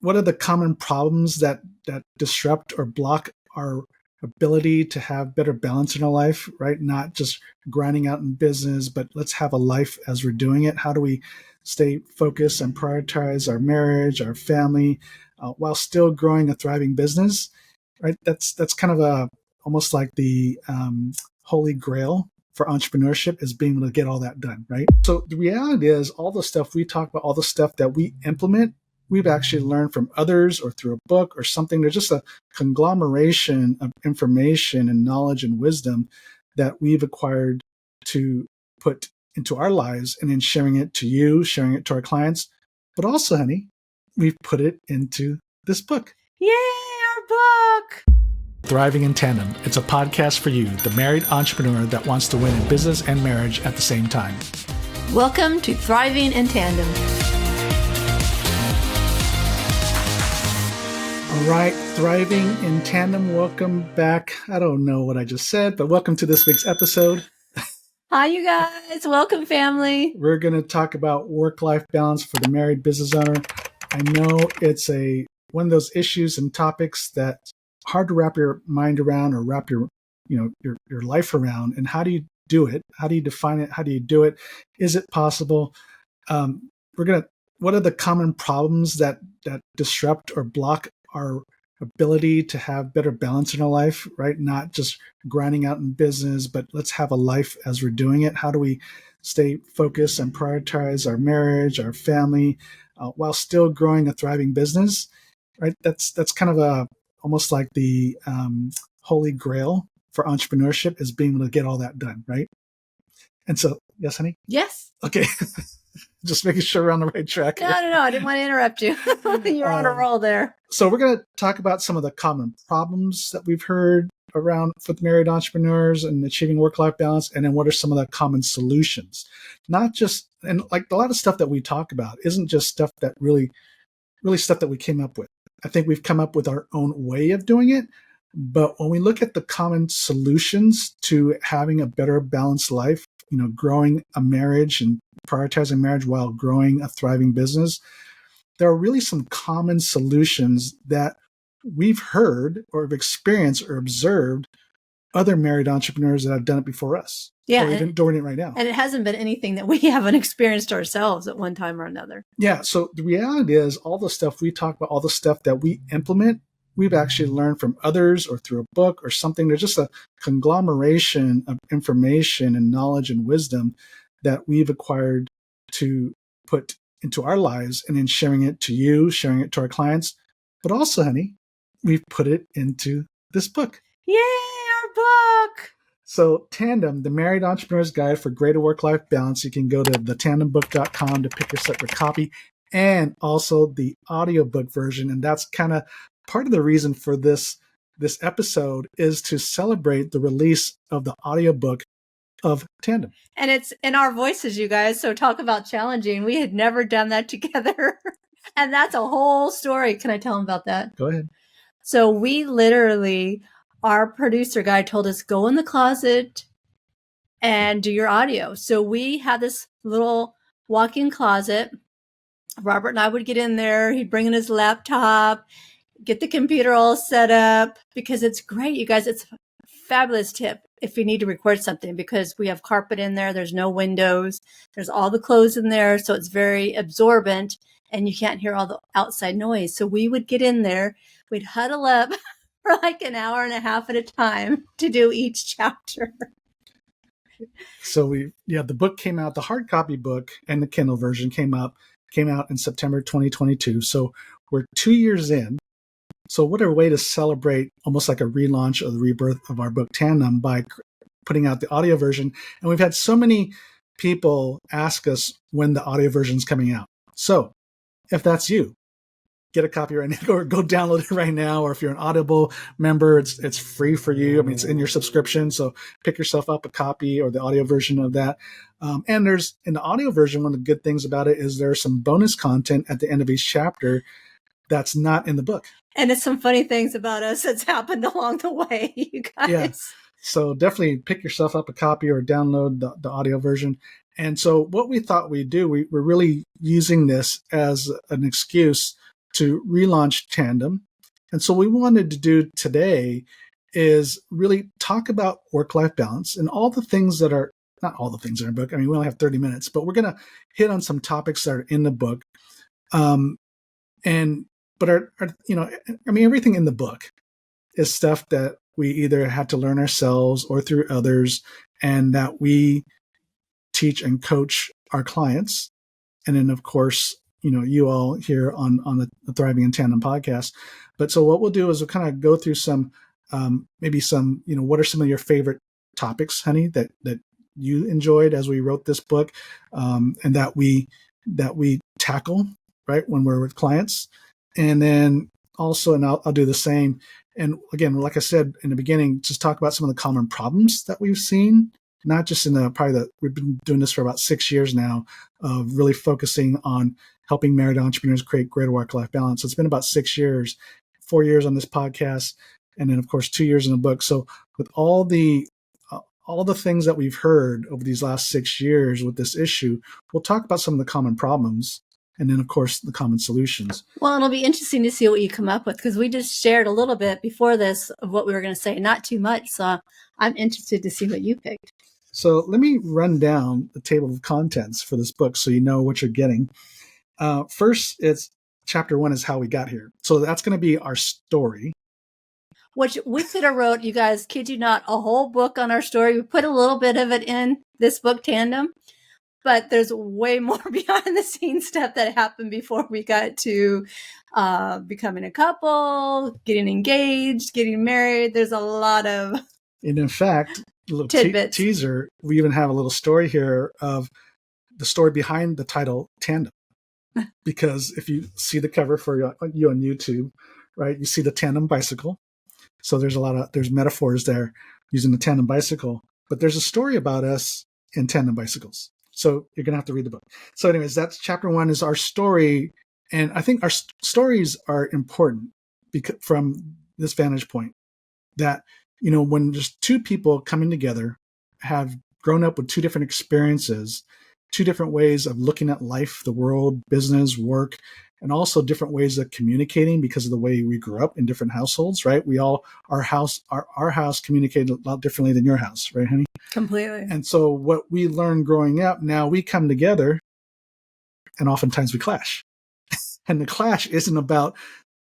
what are the common problems that disrupt or block our ability to have better balance in our life, right? Not just grinding out in business, but let's have a life as we're doing it. How do we stay focused and prioritize our marriage, our family, while still growing a thriving business, right? That's kind of almost like the holy grail for entrepreneurship, is being able to get all that done, right? So the reality is, all the stuff we talk about, all the stuff that we implement, we've actually learned from others or through a book or something. There's just a conglomeration of information and knowledge and wisdom that we've acquired to put into our lives, and then sharing it to you, sharing it to our clients. But also, honey, we've put it into this book. Yay, our book! Thriving in Tandem. It's a podcast for you, the married entrepreneur that wants to win in business and marriage at the same time. Welcome to Thriving in Tandem. All right, Thriving in Tandem. Welcome back. I don't know what I just said, but welcome to this week's episode. Hi, you guys. Welcome, family. We're going to talk about work-life balance for the married business owner. I know it's one of those issues and topics that's hard to wrap your mind around, or wrap your life around. And how do you do it? How do you define it? How do you do it? Is it possible? What are the common problems that disrupt or block our ability to have better balance in our life, right? Not just grinding out in business, but let's have a life as we're doing it. How do we stay focused and prioritize our marriage, our family, while still growing a thriving business, right? That's kind of almost like the holy grail for entrepreneurship, is being able to get all that done, right? And so, yes, honey? Yes. Okay. Just making sure we're on the right track. No. I didn't want to interrupt you. You're on a roll there. So we're going to talk about some of the common problems that we've heard around with married entrepreneurs and achieving work-life balance, and then what are some of the common solutions. Not just, and like a lot of stuff that we talk about isn't just stuff that really stuff that we came up with. I think we've come up with our own way of doing it. But when we look at the common solutions to having a better balanced life, growing a marriage and prioritizing marriage while growing a thriving business, there are really some common solutions that we've heard or have experienced or observed other married entrepreneurs that have done it before us. Yeah. Or even doing it right now. And it hasn't been anything that we haven't experienced ourselves at one time or another. Yeah. So the reality is, all the stuff we talk about, all the stuff that we implement, we've actually learned from others or through a book or something. There's just a conglomeration of information and knowledge and wisdom that we've acquired to put into our lives, and then sharing it to you, sharing it to our clients. But also, honey, we've put it into this book. Yay, our book! So Tandem, the Married Entrepreneur's Guide for Greater Work-Life Balance. You can go to thetandembook.com to pick yourself your copy, and also the audiobook version. And that's kind of part of the reason for this episode, is to celebrate the release of the audiobook of Tandem. And it's in our voices, you guys. So talk about challenging. We had never done that together. And that's a whole story. Can I tell them about that? Go ahead. So we literally, our producer guy told us, go in the closet and do your audio. So we had this little walk-in closet. Robert and I would get in there. He'd bring in his laptop, get the computer all set up, because it's great, you guys. It's a fabulous tip if you need to record something, because we have carpet in there. There's no windows. There's all the clothes in there. So it's very absorbent and you can't hear all the outside noise. So we would get in there. We'd huddle up for like an hour and a half at a time to do each chapter. So the book came out, the hard copy book and the Kindle version came out in September 2022. So we're 2 years in. So what a way to celebrate, almost like a relaunch or the rebirth of our book Tandem, by putting out the audio version. And we've had so many people ask us when the audio version is coming out. So if that's you, get a copy right now, or go download it right now. Or if you're an Audible member, it's free for you. I mean, it's in your subscription. So pick yourself up a copy or the audio version of that. And there's, in the audio version, one of the good things about it is there's some bonus content at the end of each chapter that's not in the book. And it's some funny things about us that's happened along the way, you guys. Yeah. So definitely pick yourself up a copy or download the audio version. And so what we thought we'd do, we're really using this as an excuse to relaunch Tandem. And so what we wanted to do today is really talk about work-life balance and all the things that are, not all the things in our book. I mean, we only have 30 minutes, but we're going to hit on some topics that are in the book. But everything in the book is stuff that we either had to learn ourselves or through others, and that we teach and coach our clients. And then, of course, you all here on the Thriving in Tandem podcast. But so what we'll do is we'll kind of go through some, maybe some, what are some of your favorite topics, honey, that you enjoyed as we wrote this book, and that we tackle, right, when we're with clients. And then also, and I'll do the same. And again, like I said in the beginning, just talk about some of the common problems that we've seen, not just in we've been doing this for about 6 years now, of really focusing on helping married entrepreneurs create greater work-life balance. So it's been about 6 years, 4 years on this podcast, and then of course 2 years in the book. So with all the things that we've heard over these last 6 years with this issue, we'll talk about some of the common problems, and then, of course, the common solutions. Well, it'll be interesting to see what you come up with, because we just shared a little bit before this of what we were going to say, not too much. So I'm interested to see what you picked. So let me run down the table of contents for this book so you know what you're getting. First, it's chapter 1 is how we got here. So that's going to be our story. Which we could have wrote, you guys, kid you not, a whole book on our story. We put a little bit of it in this book, Tandem. But there's way more behind the scenes stuff that happened before we got to becoming a couple, getting engaged, getting married. There's a lot of And in fact, a little teaser, we even have a little story here of the story behind the title Tandem. Because if you see the cover for you on YouTube, right, you see the tandem bicycle. So there's metaphors there using the tandem bicycle. But there's a story about us in tandem bicycles. So you're going to have to read the book. So anyways, that's chapter 1 is our story. And I think our stories are important because from this vantage point that, when just two people coming together have grown up with two different experiences, two different ways of looking at life, the world, business, work, and also different ways of communicating because of the way we grew up in different households, right? Our house communicated a lot differently than your house, right, honey? Completely. And so what we learned growing up, now we come together and oftentimes we clash. And the clash isn't about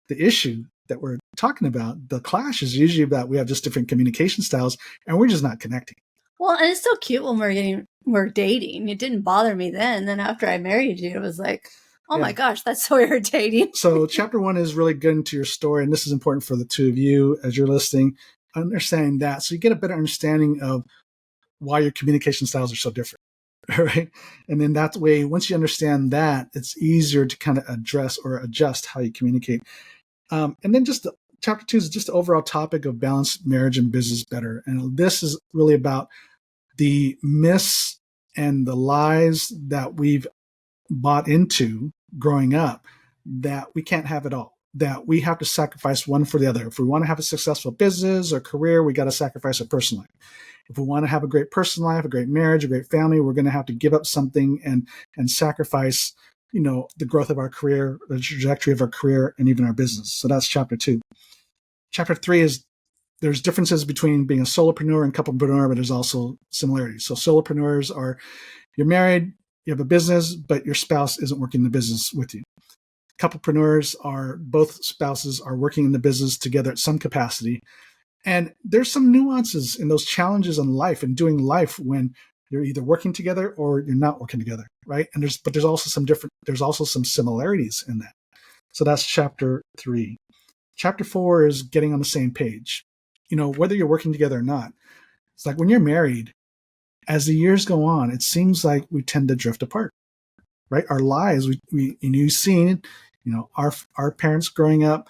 the issue that we're talking about. The clash is usually about we have just different communication styles and we're just not connecting. Well, and it's so cute when we're dating. It didn't bother me then. Then after I married you, it was like, oh my gosh, that's so irritating. So chapter 1 is really good into your story. And this is important for the two of you as you're listening, understanding that. So you get a better understanding of why your communication styles are so different, right? And then that way, once you understand that, it's easier to kind of address or adjust how you communicate. And then chapter 2 is just the overall topic of balanced marriage and business better. And this is really about the myths and the lies that we've bought into growing up, that we can't have it all, that we have to sacrifice one for the other. If we want to have a successful business or career, we got to sacrifice our personal life. If we want to have a great personal life, a great marriage, a great family, we're going to have to give up something and sacrifice, the growth of our career, the trajectory of our career, and even our business. So that's chapter 2. Chapter 3 is there's differences between being a solopreneur and couplepreneur, but there's also similarities. So solopreneurs are, you're married, you have a business, but your spouse isn't working the business with you. Couplepreneurs are both spouses are working in the business together at some capacity. And there's some nuances in those challenges in life and doing life when you're either working together or you're not working together, right? And there's also some similarities in that. So that's chapter 3. Chapter 4 is getting on the same page. Whether you're working together or not, it's like when you're married, as the years go on, it seems like we tend to drift apart, right? Our lives, you've seen, our parents growing up,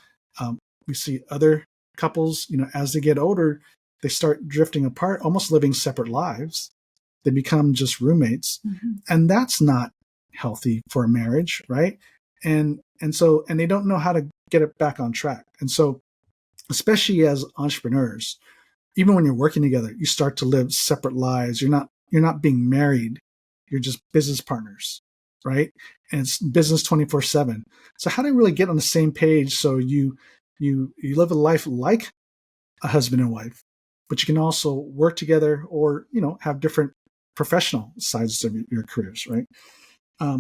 we see other couples, as they get older, they start drifting apart, almost living separate lives. They become just roommates. Mm-hmm. And that's not healthy for a marriage, right? And they don't know how to get it back on track. And so, especially as entrepreneurs, even when you're working together, you start to live separate lives. You're not being married. You're just business partners, right? and it's business 24/7. So how do you really get on the same page so you live a life like a husband and wife, but you can also work together or, have different professional sides of your careers, right?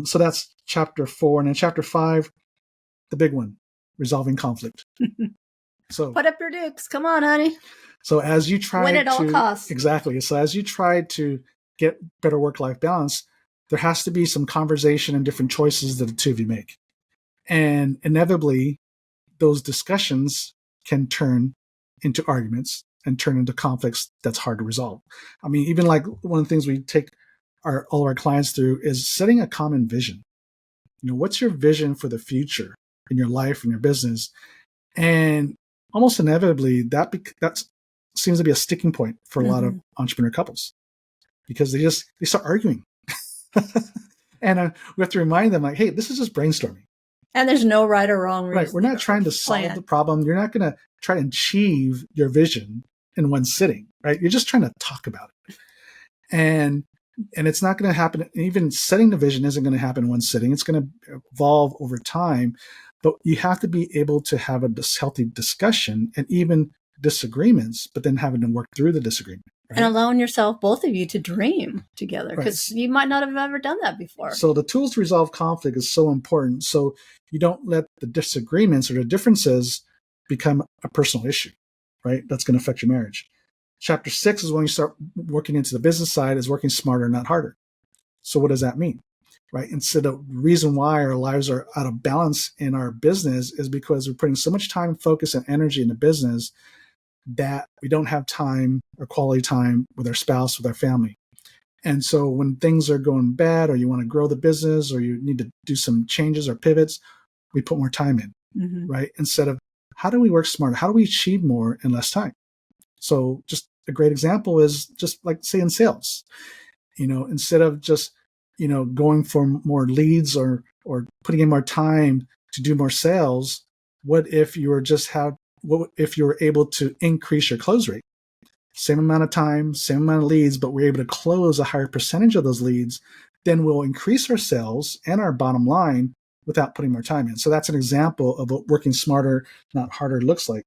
So that's chapter 4. And then chapter 5, the big one, resolving conflict. So put up your dukes. Come on, honey. So as you try win at all costs. Exactly. So as you try to get better work-life balance, there has to be some conversation and different choices that the two of you make. And inevitably, those discussions can turn into arguments and turn into conflicts that's hard to resolve. I mean, even like one of the things we take all our clients through is setting a common vision. What's your vision for the future in your life and your business? And almost inevitably, that seems to be a sticking point for a lot of entrepreneur couples, because they start arguing. And we have to remind them, like, hey, this is just brainstorming. And there's no right or wrong reason. Right. We're not trying to solve the problem. You're not going to try to achieve your vision in one sitting, right? You're just trying to talk about it. And it's not going to happen. Even setting the vision isn't going to happen in one sitting. It's going to evolve over time. But you have to be able to have a healthy discussion and even disagreements, but then having to work through the disagreement. Right? And allowing yourself, both of you, to dream together, because you might not have ever done that before. So the tools to resolve conflict is so important. So you don't let the disagreements or the differences become a personal issue, right? That's going to affect your marriage. Chapter 6 is when you start working into the business side, is working smarter, not harder. So what does that mean? Right? Instead of reason why our lives are out of balance in our business is because we're putting so much time, focus, and energy in the business that we don't have time or quality time with our spouse, with our family. And so when things are going bad, or you want to grow the business, or you need to do some changes or pivots, we put more time in, right? Instead of, how do we work smarter? How do we achieve more in less time? So just a great example is just like, say, in sales, instead of just, going for more leads or putting in more time to do more sales, what if you were able to increase your close rate? Same amount of time, same amount of leads, but we're able to close a higher percentage of those leads, then we'll increase our sales and our bottom line without putting more time in. So that's an example of what working smarter, not harder looks like.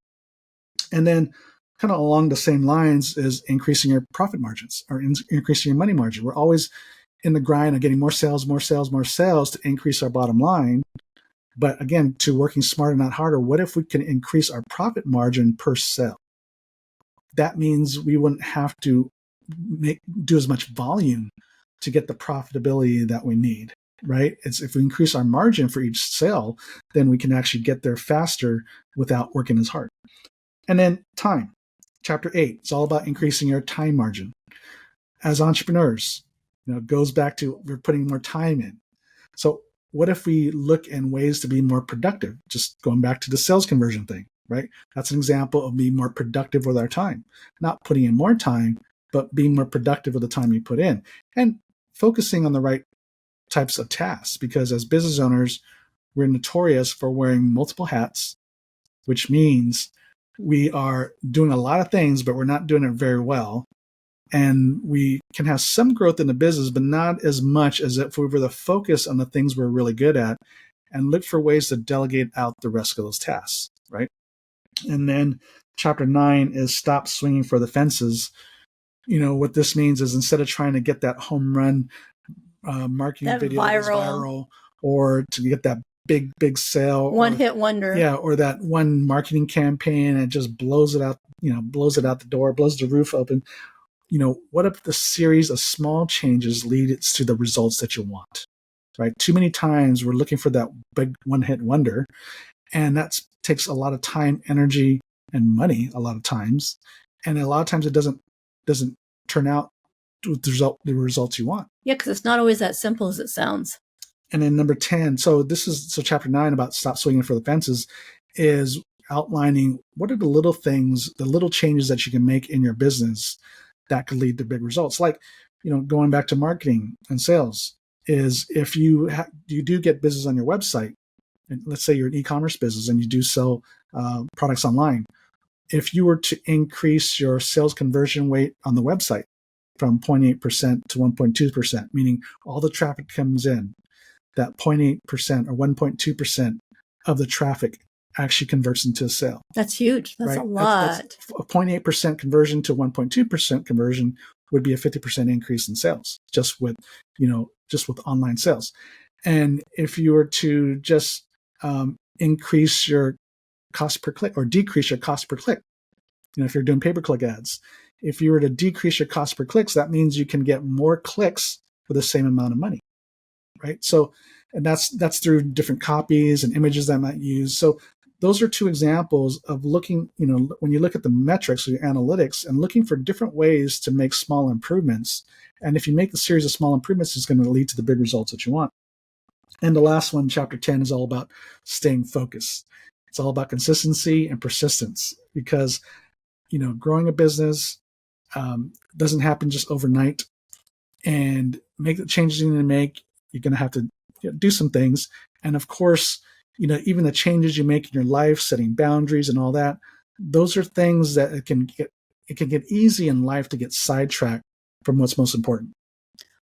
And then kind of along the same lines is increasing your profit margins or increasing your money margin. We're always in the grind of getting more sales to increase our bottom line. But again, to working smarter, not harder, what if we can increase our profit margin per sale? That means we wouldn't have to do as much volume to get the profitability that we need, right? It's if we increase our margin for each sale, then we can actually get there faster without working as hard. And then time. Chapter 8, it's all about increasing your time margin. As entrepreneurs, it goes back to we're putting more time in. So what if we look in ways to be more productive? Just going back to the sales conversion thing, right? That's an example of being more productive with our time. Not putting in more time, but being more productive with the time you put in. And focusing on the right types of tasks, because as business owners, we're notorious for wearing multiple hats, which means we are doing a lot of things, but we're not doing it very well. And we can have some growth in the business, but not as much as if we were to focus on the things we're really good at and look for ways to delegate out the rest of those tasks, right? And then chapter 9 is stop swinging for the fences. What this means is, instead of trying to get that home run marketing video that's viral, or to get that big sale, hit wonder, or that one marketing campaign, and it just blows it out the door, blows the roof open. What if the series of small changes leads to the results that you want, right? Too many times we're looking for that big one-hit wonder, and that takes a lot of time, energy, and money a lot of times. And a lot of times it doesn't turn out with the results you want. Yeah, because it's not always that simple as it sounds. And then number 10, so chapter 9 about stop swinging for the fences is outlining what are the little things, the little changes that you can make in your business that could lead to big results. Like, going back to marketing and sales, is if you do get business on your website, and let's say you're an e-commerce business and you do sell products online, if you were to increase your sales conversion rate on the website from 0.8% to 1.2%, meaning all the traffic comes in, that 0.8% or 1.2% of the traffic actually converts into a sale. That's huge. That's right? a lot. That's a 0.8% conversion to 1.2% conversion would be a 50% increase in sales just with online sales. And if you were to just increase your cost per click or decrease your cost per click, if you're doing pay-per-click ads, if you were to decrease your cost per clicks, that means you can get more clicks for the same amount of money, right? So, and that's through different copies and images that I might use. So those are two examples of looking, when you look at the metrics or your analytics and looking for different ways to make small improvements. And if you make the series of small improvements, it's going to lead to the big results that you want. And the last one, chapter 10, is all about staying focused. It's all about consistency and persistence because, growing a business doesn't happen just overnight. And make the changes you need to make, you're going to have to do some things. And of course, even the changes you make in your life, setting boundaries and all that, those are things that it can get easy in life to get sidetracked from what's most important.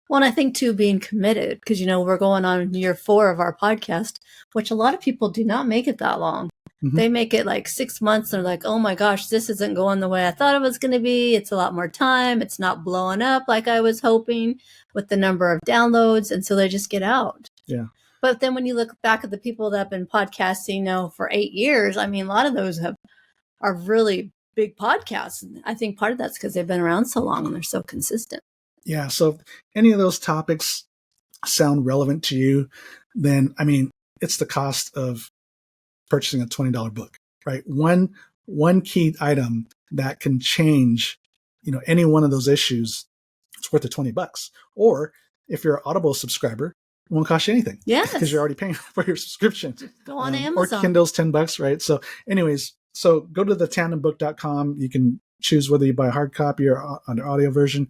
Well, and I think too, being committed, because we're going on year 4 of our podcast, which a lot of people do not make it that long. Mm-hmm. They make it like 6 months. And they're like, oh my gosh, this isn't going the way I thought it was going to be. It's a lot more time. It's not blowing up like I was hoping with the number of downloads. And so they just get out. Yeah. But then when you look back at the people that have been podcasting now for 8 years, I mean, a lot of those are really big podcasts. And I think part of that's because they've been around so long and they're so consistent. Yeah. So if any of those topics sound relevant to you, then, it's the cost of purchasing a $20 book, right? One key item that can change, any one of those issues, it's worth the $20. Or if you're an Audible subscriber, it won't cost you anything. Yes. Because you're already paying for your subscription. Go on Amazon. Or Kindle's $10, right? So anyways, go to the tandembook.com. You can choose whether you buy a hard copy or an audio version.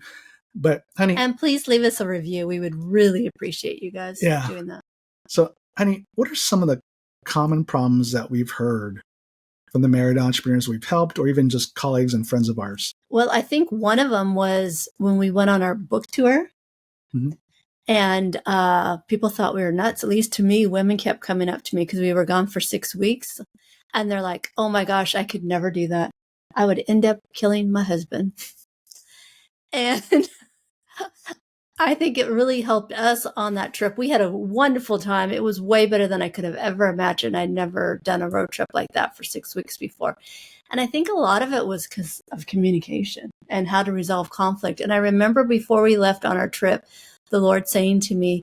But honey, and please leave us a review. We would really appreciate you guys doing that. So honey, what are some of the common problems that we've heard from the married entrepreneurs we've helped, or even just colleagues and friends of ours? Well, I think one of them was when we went on our book tour. Mm-hmm. And people thought we were nuts. At least to me, women kept coming up to me because we were gone for 6 weeks. And they're like, oh my gosh, I could never do that. I would end up killing my husband. And I think it really helped us on that trip. We had a wonderful time. It was way better than I could have ever imagined. I'd never done a road trip like that for 6 weeks before. And I think a lot of it was because of communication and how to resolve conflict. And I remember before we left on our trip, the Lord saying to me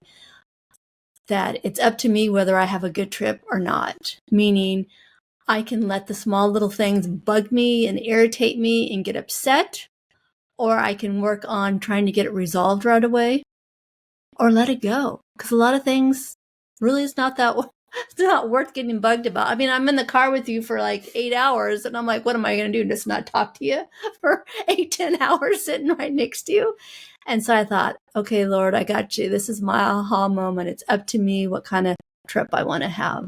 that it's up to me whether I have a good trip or not, meaning I can let the small little things bug me and irritate me and get upset, or I can work on trying to get it resolved right away, or let it go. Because a lot of things really is not it's not worth getting bugged about. I mean, I'm in the car with you for like 8 hours, and I'm like, what am I going to do? Just not talk to you for 8-10 hours sitting right next to you? And so I thought, okay, Lord, I got you. This is my aha moment. It's up to me what kind of trip I want to have.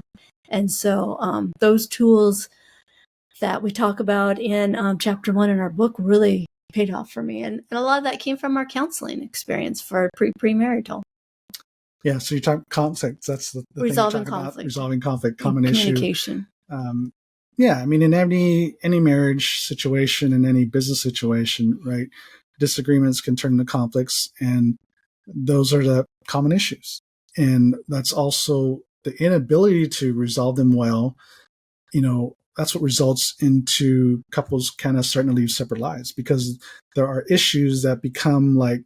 And so those tools that we talk about in chapter 1 in our book really paid off for me. And a lot of that came from our counseling experience for premarital. Yeah, so you talk conflict. That's the resolving thing conflict. Resolving conflict, common communication. Issue. Yeah, I mean, in any marriage situation, in any business situation, right, disagreements can turn into conflicts, and those are the common issues. And that's also the inability to resolve them well. That's what results into couples kind of starting to lead separate lives, because there are issues that become like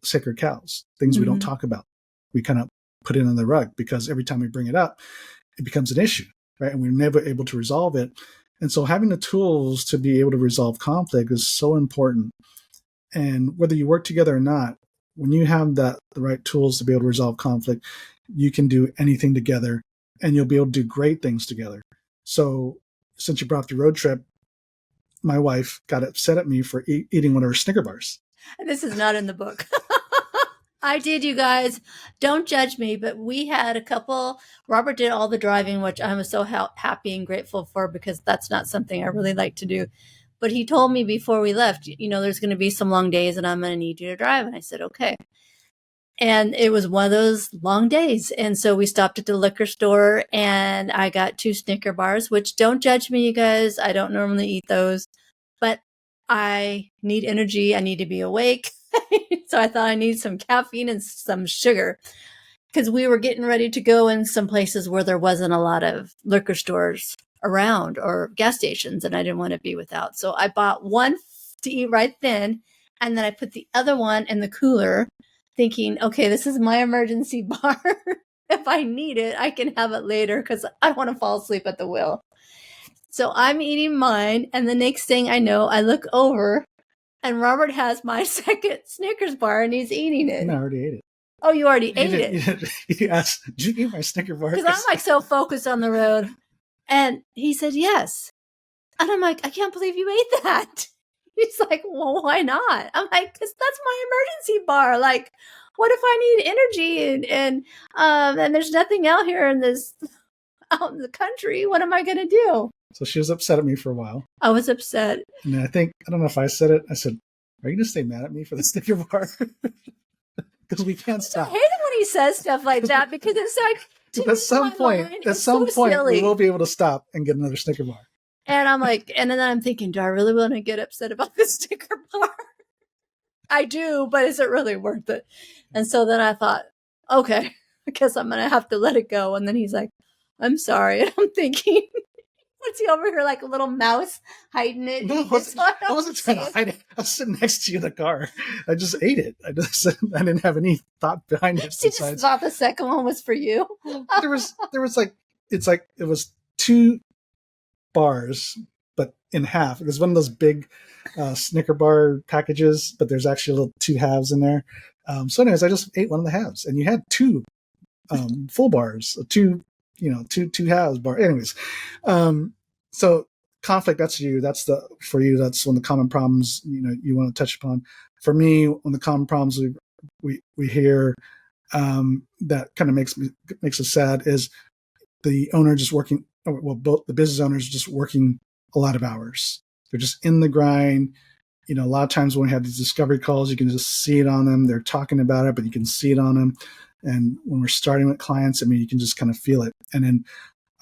sacred cows, things we don't talk about. We kind of put it on the rug because every time we bring it up, it becomes an issue, right? And we're never able to resolve it. And so having the tools to be able to resolve conflict is so important. And whether you work together or not, when you have the right tools to be able to resolve conflict, you can do anything together, and you'll be able to do great things together. So since you brought up the road trip, my wife got upset at me for eating one of her Snicker bars. This is not in the book. I did, you guys. Don't judge me, but we had a couple. Robert did all the driving, which I was so happy and grateful for, because that's not something I really like to do. But he told me before we left, there's going to be some long days and I'm going to need you to drive. And I said, okay. And it was one of those long days. And so we stopped at the liquor store and I got 2 Snicker bars, which don't judge me, you guys. I don't normally eat those, but I need energy. I need to be awake. So I thought I need some caffeine and some sugar because we were getting ready to go in some places where there wasn't a lot of liquor stores around or gas stations, and I didn't want to be without. So I bought one to eat right then, and then I put the other one in the cooler, thinking, okay, this is my emergency bar. If I need it, I can have it later because I don't want to fall asleep at the wheel. So I'm eating mine, and the next thing I know, I look over, and Robert has my second Snickers bar, and he's eating it. And I already ate it. Oh, you already ate it. You asked, did you eat my Snicker bar? Because I'm like so focused on the road. And he said, yes. And I'm like, I can't believe you ate that. He's like, well, why not? I'm like, because that's my emergency bar. Like, what if I need energy and there's nothing out here in out in the country? What am I going to do? So she was upset at me for a while. I was upset. And then I don't know if I said it. I said, are you going to stay mad at me for the Snicker bar? Because we can't stop. I hate it when he says stuff like that because it's like, at some point, we will be able to stop and get another Snicker bar. And I'm like, and then I'm thinking, do I really want to get upset about this Snicker bar? I do, but is it really worth it? And so then I thought, okay, I guess I'm going to have to let it go. And then he's like, I'm sorry. And I'm thinking, what's he over here like a little mouse hiding it? No, I wasn't trying to hide it. I was sitting next to you in the car. I just ate it. I didn't have any thought behind it. She just thought the second one was for you. there was like, it was 2 bars, but in half. It was one of those big Snicker bar packages, but there's actually little 2 halves in there. So anyways, I just ate one of the halves, and you had 2 full bars, 2 halves bar. Anyways, so conflict, that's for you. That's one of the common problems you want to touch upon. For me, one of the common problems we hear that kind of makes us sad is the owner just working. Well, both the business owners just working a lot of hours. They're just in the grind. A lot of times when we have these discovery calls, you can just see it on them. They're talking about it, but you can see it on them. And when we're starting with clients, you can just kind of feel it. And then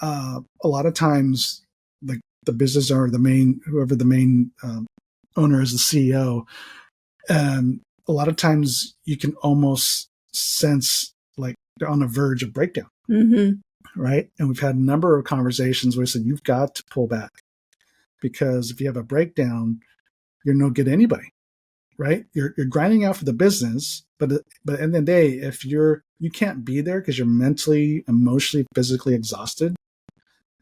a lot of times, the business owner, whoever the main owner is, the CEO, a lot of times you can almost sense like they're on the verge of breakdown. Mm-hmm. Right. And we've had a number of conversations where we said, you've got to pull back, because if you have a breakdown, you're no good to anybody. Right. You're grinding out for the business. But at the end of the day, if you can't be there because you're mentally, emotionally, physically exhausted,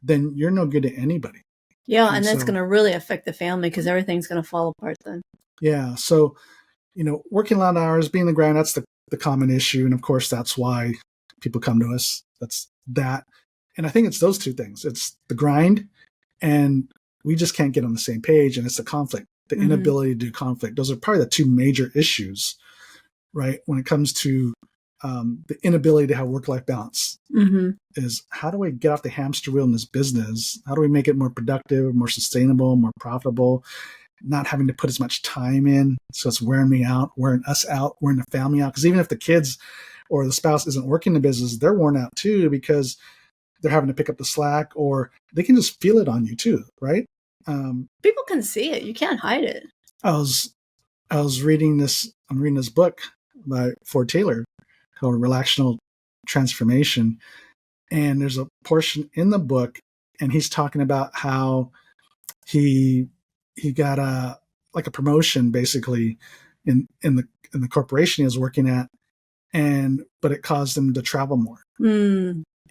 then you're no good to anybody. Yeah. And that's going to really affect the family because everything's going to fall apart then. Yeah. So, working a lot of hours, being on the ground, that's the common issue. And of course, that's why people come to us. That's that. And I think it's those 2 things. It's the grind, and we just can't get on the same page. And it's the conflict, the inability to do conflict. Those are probably the 2 major issues, right? When it comes to the inability to have work-life balance, is how do we get off the hamster wheel in this business? How do we make it more productive, more sustainable, more profitable, not having to put as much time in? So it's wearing us out, wearing the family out. Because even if the kids or the spouse isn't working the business, they're worn out too, because they're having to pick up the slack, or they can just feel it on you too, right? People can see it. You can't hide it. I was reading this. I'm reading this book by Ford Taylor called Relational Transformation, and there's a portion in the book, and he's talking about how he got a promotion basically in the corporation he was working at, but it caused him to travel more.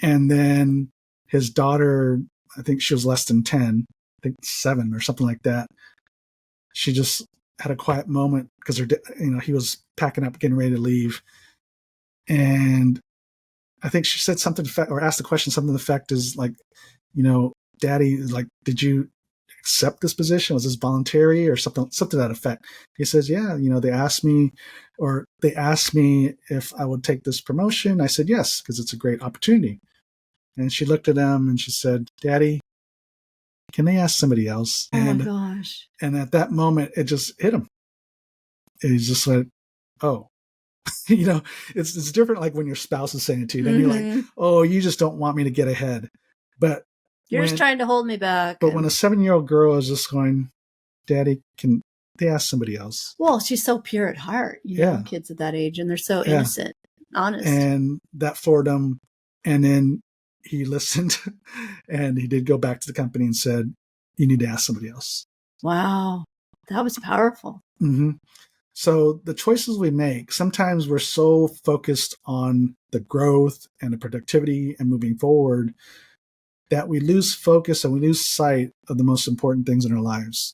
And then his daughter, I think she was less than 10, I think 7 or something like that. She just had a quiet moment because he was packing up, getting ready to leave. And I think she said something or asked the question, something to the effect is like, Daddy, like, did you accept this position? Was this voluntary or something to that effect? He says, yeah, they asked me if I would take this promotion. I said, yes, because it's a great opportunity. And she looked at him and she said, Daddy, can they ask somebody else? Oh my gosh. And at that moment, it just hit him. He's just like, oh, It's different like when your spouse is saying it to you. Then you're like, oh, you just don't want me to get ahead. But you're just trying to hold me back. But when a 7-year-old girl is just going, Daddy, can they ask somebody else? Well, she's so pure at heart, kids at that age, and they're so innocent, honest. And that floored him. And then he listened and he did go back to the company and said, you need to ask somebody else. Wow. That was powerful. Mm-hmm. So the choices we make, sometimes we're so focused on the growth and the productivity and moving forward that we lose focus and we lose sight of the most important things in our lives.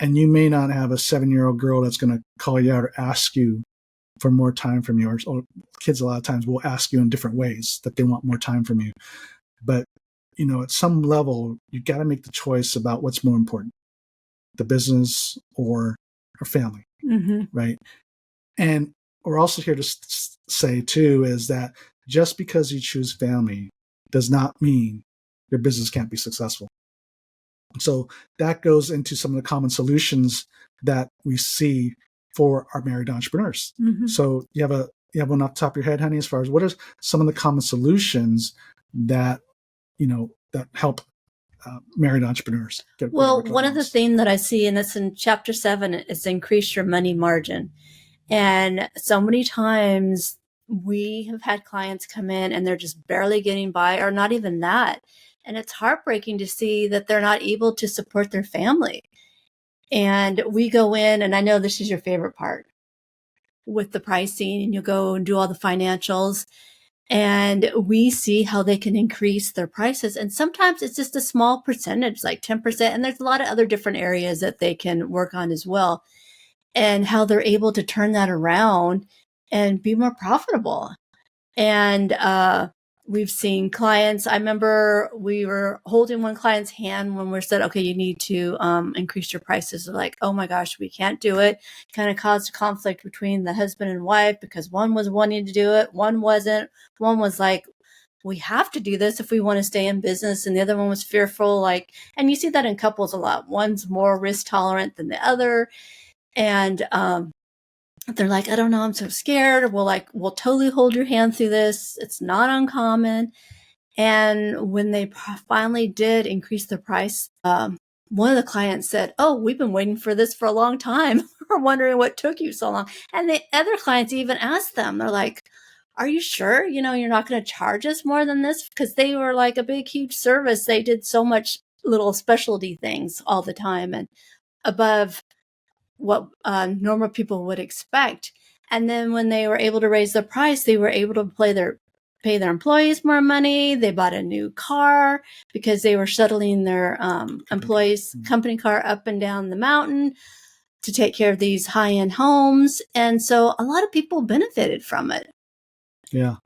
And you may not have a 7-year-old girl that's going to call you out or ask you for more time from you. Or kids a lot of times will ask you in different ways that they want more time from you. But, at some level, you got to make the choice about what's more important, the business or family, right? And we're also here to say, too, is that just because you choose family does not mean your business can't be successful. So that goes into some of the common solutions that we see for our married entrepreneurs. So you have one off the top of your head, honey, as far as what are some of the common solutions that that help married entrepreneurs get well, one of the things that I see, and it's in chapter 7, is increase your money margin. And so many times we have had clients come in and they're just barely getting by, or not even that. And it's heartbreaking to see that they're not able to support their family. And we go in, and I know this is your favorite part with the pricing, and you go and do all the financials, and we see how they can increase their prices. And sometimes it's just a small percentage, like 10%. And there's a lot of other different areas that they can work on as well, and how they're able to turn that around and be more profitable. And we've seen clients. I remember we were holding one client's hand when we said, okay, you need to increase your prices. They're like, oh my gosh, we can't do it. Kind of caused a conflict between the husband and wife because one was wanting to do it, one wasn't. One was like, we have to do this if we want to stay in business. And the other one was fearful. And you see that in couples a lot. One's more risk tolerant than the other. And they're like, I don't know, I'm so scared. We'll totally hold your hand through this. It's not uncommon. And when they finally did increase the price, one of the clients said, oh, we've been waiting for this for a long time. We're wondering what took you so long. And the other clients even asked them, they're like, are you sure, you're not going to charge us more than this? Because they were like a big, huge service. They did so much little specialty things all the time and above what normal people would expect. And then when they were able to raise the price, they were able to pay their employees more money. They bought a new car because they were shuttling their employees' company car up and down the mountain to take care of these high-end homes. And so a lot of people benefited from it. Yeah.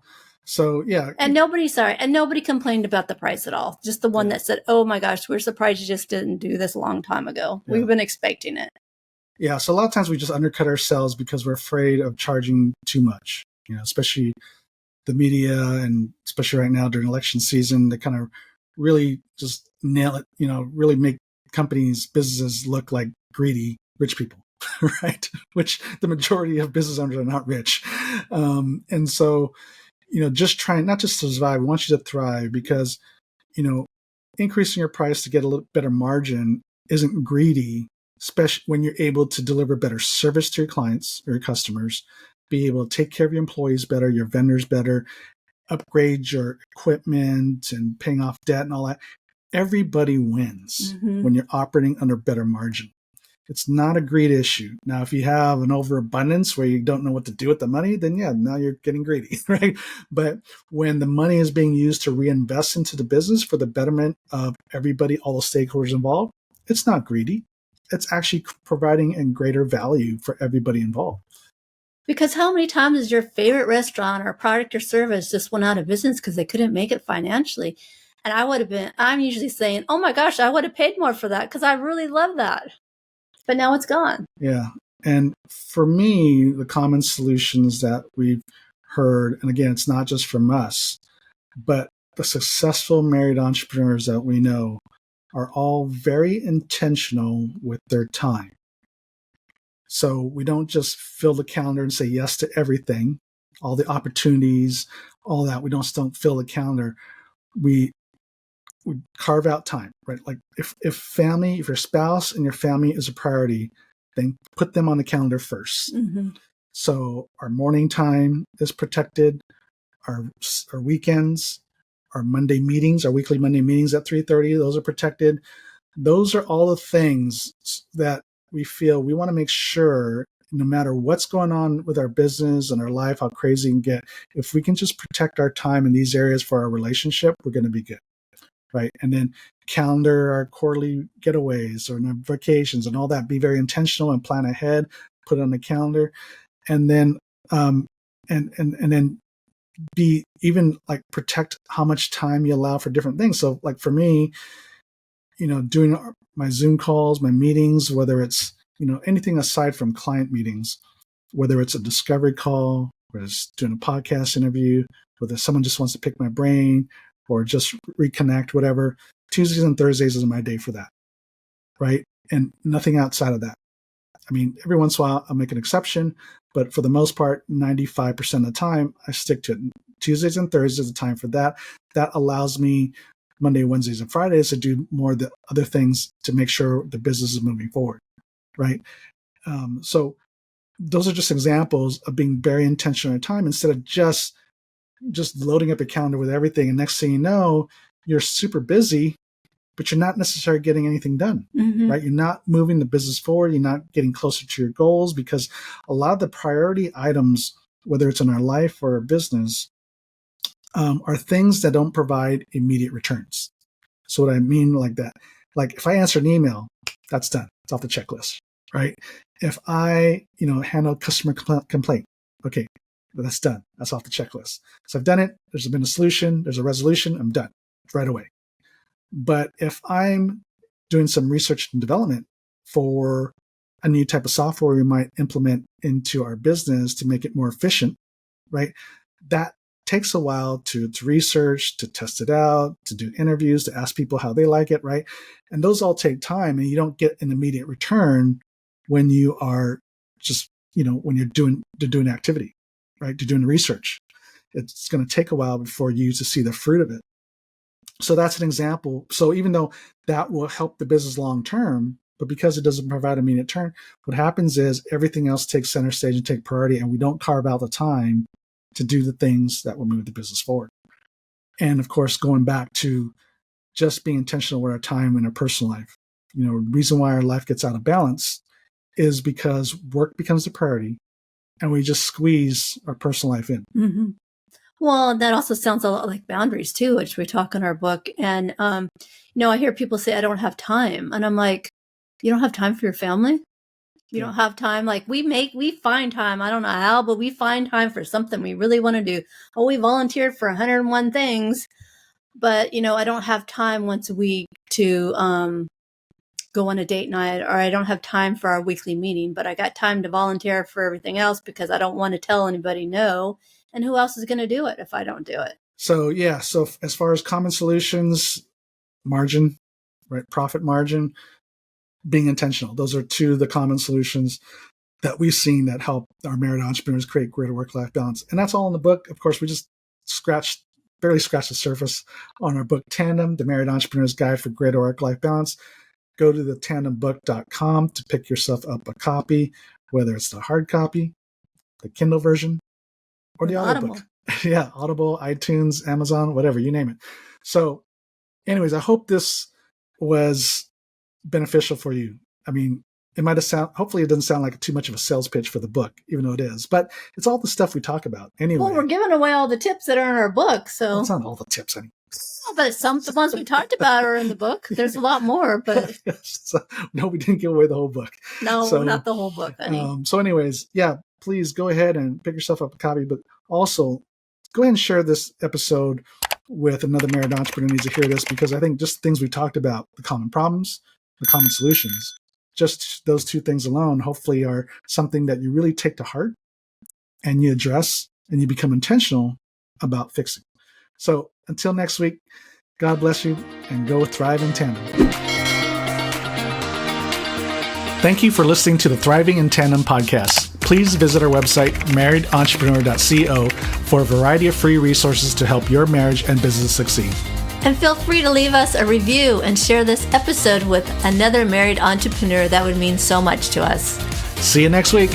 So, yeah. And nobody complained about the price at all. Just the one that said, oh my gosh, we're surprised you just didn't do this a long time ago. We've been expecting it. Yeah, so a lot of times we just undercut ourselves because we're afraid of charging too much, especially the media, and especially right now during election season, they kind of really just nail it, really make companies, businesses look like greedy rich people, right? Which the majority of business owners are not rich. And so, just trying not just to survive, we want you to thrive because, increasing your price to get a little better margin isn't greedy, especially when you're able to deliver better service to your clients or your customers, be able to take care of your employees better, your vendors better, upgrade your equipment and paying off debt and all that. Everybody wins when you're operating under better margin. It's not a greed issue. Now, if you have an overabundance where you don't know what to do with the money, then now you're getting greedy, right? But when the money is being used to reinvest into the business for the betterment of everybody, all the stakeholders involved, it's not greedy. It's actually providing a greater value for everybody involved. Because how many times is your favorite restaurant or product or service just went out of business because they couldn't make it financially? And I'm usually saying, oh my gosh, I would have paid more for that because I really love that. But now it's gone. Yeah. And for me, the common solutions that we've heard, and again, it's not just from us, but the successful married entrepreneurs that we know are all very intentional with their time. So we don't just fill the calendar and say yes to everything, all the opportunities, all that. We don't fill the calendar. We carve out time, right? Like if your spouse and your family is a priority, then put them on the calendar first. Mm-hmm. So our morning time is protected, our weekends, our Monday meetings, our weekly Monday meetings at 3:30, those are protected. Those are all the things that we feel we want to make sure, no matter what's going on with our business and our life, how crazy it can get, if we can just protect our time in these areas for our relationship, we're going to be good. Right. And then calendar our quarterly getaways or vacations and all that. Be very intentional and plan ahead, put it on the calendar. And then, and then be even like protect how much time you allow for different things. So like for me, doing my Zoom calls, my meetings, whether it's, anything aside from client meetings, whether it's a discovery call, whether it's doing a podcast interview, whether someone just wants to pick my brain or just reconnect, whatever, Tuesdays and Thursdays is my day for that. Right. And nothing outside of that. I mean, every once in a while I'll make an exception, but for the most part, 95% of the time I stick to it. Tuesdays and Thursdays is the time for that. That allows me Monday, Wednesdays, and Fridays to do more of the other things to make sure the business is moving forward. Right. So those are just examples of being very intentional in time instead of just loading up a calendar with everything. And next thing you know, you're super busy, but you're not necessarily getting anything done, Mm-hmm. right? You're not moving the business forward. You're not getting closer to your goals because a lot of the priority items, whether it's in our life or our business, are things that don't provide immediate returns. So what I mean like that, like if I answer an email, that's done. It's off the checklist, right? If I, handle customer complaint, okay, that's done. That's off the checklist. So I've done it. There's been a solution. There's a resolution. I'm done right away. But if I'm doing some research and development for a new type of software we might implement into our business to make it more efficient, right? That takes a while to research, to test it out, to do interviews, to ask people how they like it, right? And those all take time, and you don't get an immediate return when you are just, when you're doing activity, right? You're doing research. It's going to take a while before you to see the fruit of it. So that's an example. So even though that will help the business long term, but because it doesn't provide immediate return, what happens is everything else takes center stage and take priority, and we don't carve out the time to do the things that will move the business forward. And of course, going back to just being intentional with our time in our personal life. The reason why our life gets out of balance is because work becomes the priority and we just squeeze our personal life in. Mm-hmm. Well, that also sounds a lot like boundaries too, which we talk in our book. And, I hear people say, I don't have time. And I'm like, you don't have time for your family? You don't have time. Like we find time. I don't know how, but we find time for something we really want to do. Oh, we volunteered for 101 things, but I don't have time once a week to, go on a date night, or I don't have time for our weekly meeting, but I got time to volunteer for everything else because I don't want to tell anybody no. And who else is going to do it if I don't do it? So as far as common solutions, margin, right? Profit margin, being intentional. Those are two of the common solutions that we've seen that help our married entrepreneurs create greater work-life balance. And that's all in the book. Of course, we just barely scratched the surface on our book, Tandem, The Married Entrepreneur's Guide for Greater Work-Life Balance. Go to thetandembook.com to pick yourself up a copy, whether it's the hard copy, the Kindle version, or the audiobook. Yeah, Audible, iTunes, Amazon, whatever, you name it. So anyways, I hope this was beneficial for you. I mean, hopefully it doesn't sound like too much of a sales pitch for the book, even though it is, but it's all the stuff we talk about anyway. Well, we're giving away all the tips that are in our book, so. It's not all the tips, honey. But the ones we talked about are in the book. There's a lot more, but. No, we didn't give away the whole book. No, not the whole book, honey. So anyways, please go ahead and pick yourself up a copy, but also go ahead and share this episode with another married entrepreneur who needs to hear this, because I think just things we talked about, the common problems, the common solutions, just those two things alone, hopefully are something that you really take to heart and you address and you become intentional about fixing. So until next week, God bless you and go thrive in tandem. Thank you for listening to the Thriving in Tandem podcast. Please visit our website, marriedentrepreneur.co, for a variety of free resources to help your marriage and business succeed. And feel free to leave us a review and share this episode with another married entrepreneur. That would mean so much to us. See you next week.